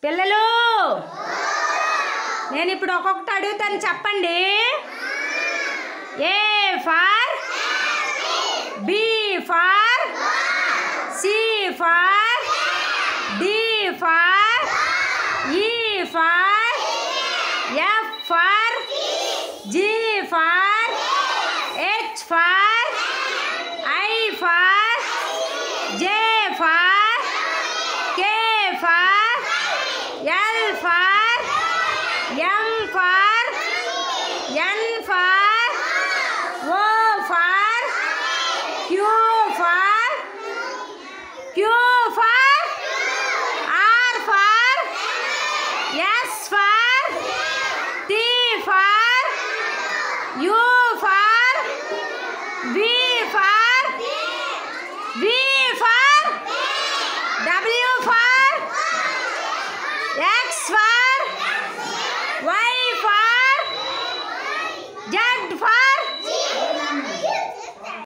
పిల్లలు నేను ఇప్పుడు ఒక్కొక్కటి అడుగుతాను చెప్పండి. A for B for C for D for E for F for G for H for I for J for K for L for M for N for O for Q for R for S for T for U for V for W for X for